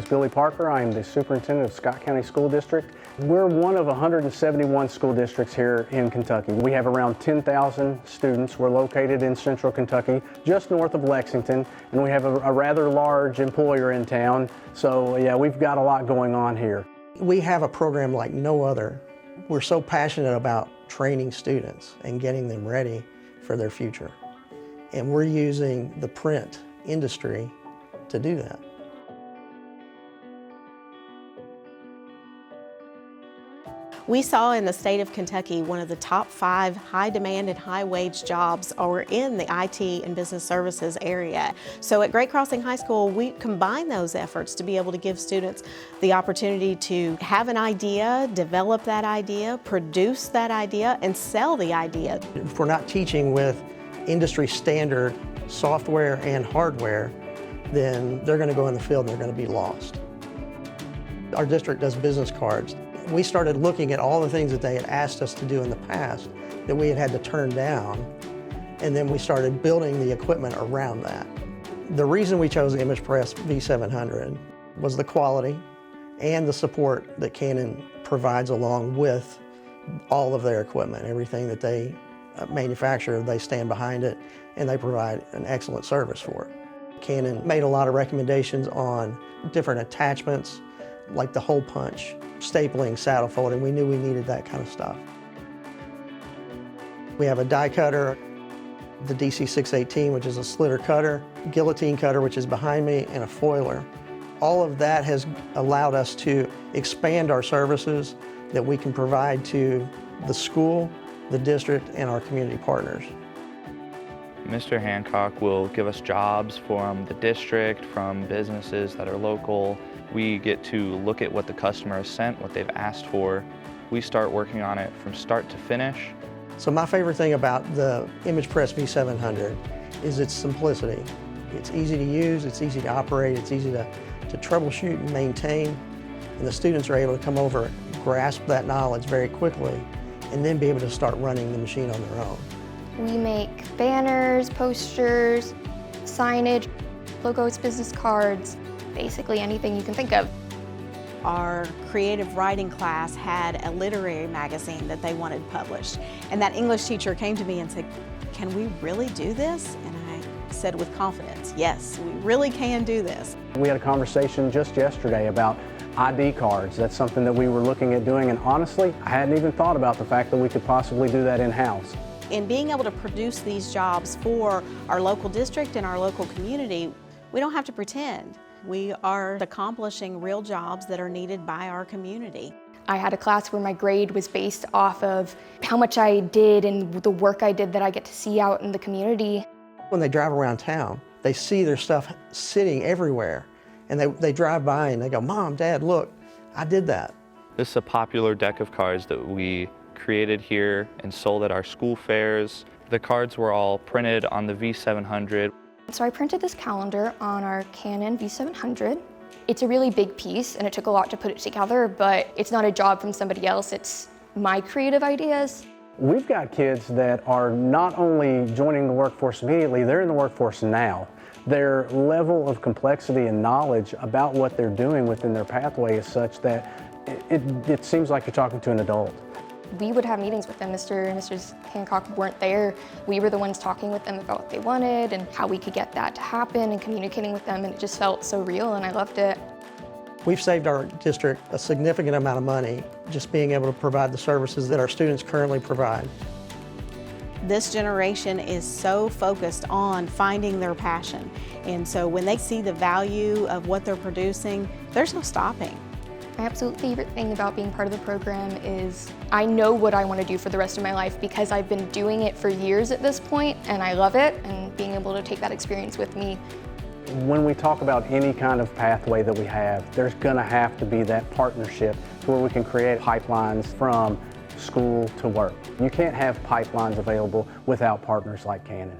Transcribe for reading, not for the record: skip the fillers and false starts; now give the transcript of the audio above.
is Billy Parker. I am the superintendent of Scott County School District. We're one of 171 school districts here in Kentucky. We have around 10,000 students. We're located in central Kentucky, just north of Lexington, and we have a rather large employer in town. So yeah, we've got a lot going on here. We have a program like no other. We're so passionate about training students and getting them ready for their future. And we're using the print industry to do that. We saw in the state of Kentucky one of the top 5 high demand and high wage jobs are in the IT and business services area. So at Great Crossing High School, we combine those efforts to be able to give students the opportunity to have an idea, develop that idea, produce that idea, and sell the idea. If we're not teaching with industry standard software and hardware, then they're going to go in the field and they're going to be lost. Our district does business cards. We started looking at all the things that they had asked us to do in the past that we had had to turn down, and then we started building the equipment around that. The reason we chose the imagePRESS V700 was the quality and the support that Canon provides along with all of their equipment. Everything that they manufacture, they stand behind it, and they provide an excellent service for it. Canon made a lot of recommendations on different attachments, like the hole punch, stapling, saddle folding. We knew we needed that kind of stuff. We have a die cutter, the DC618, which is a slitter cutter, guillotine cutter, which is behind me, and a foiler. All of that has allowed us to expand our services that we can provide to the school, the district, and our community partners. Mr. Hancock will give us jobs from the district, from businesses that are local. We get to look at what the customer has sent, what they've asked for. We start working on it from start to finish. So my favorite thing about the imagePRESS V700 is its simplicity. It's easy to use, it's easy to operate, it's easy to troubleshoot and maintain. And the students are able to come over, grasp that knowledge very quickly, and then be able to start running the machine on their own. We make banners, posters, signage, logos, business cards, basically anything you can think of. Our creative writing class had a literary magazine that they wanted published. And that English teacher came to me and said, "Can we really do this?" And I said with confidence, "Yes, we really can do this." We had a conversation just yesterday about ID cards. That's something that we were looking at doing, and honestly, I hadn't even thought about the fact that we could possibly do that in-house. In being able to produce these jobs for our local district and our local community, we don't have to pretend. We are accomplishing real jobs that are needed by our community. I had a class where my grade was based off of how much I did and the work I did that I get to see out in the community. When they drive around town, they see their stuff sitting everywhere, and they drive by and they go, "Mom, Dad, look, I did that." This is a popular deck of cards that we created here and sold at our school fairs. The cards were all printed on the V700. So I printed this calendar on our Canon V700. It's a really big piece and it took a lot to put it together, but it's not a job from somebody else, it's my creative ideas. We've got kids that are not only joining the workforce immediately, they're in the workforce now. Their level of complexity and knowledge about what they're doing within their pathway is such that it seems like you're talking to an adult. We would have meetings with them. Mr. and Mrs. Hancock weren't there. We were the ones talking with them about what they wanted and how we could get that to happen and communicating with them, and it just felt so real and I loved it. We've saved our district a significant amount of money just being able to provide the services that our students currently provide. This generation is so focused on finding their passion, and so when they see the value of what they're producing, there's no stopping. My absolute favorite thing about being part of the program is I know what I want to do for the rest of my life because I've been doing it for years at this point and I love it, and being able to take that experience with me. When we talk about any kind of pathway that we have, there's going to have to be that partnership to where we can create pipelines from school to work. You can't have pipelines available without partners like Canon.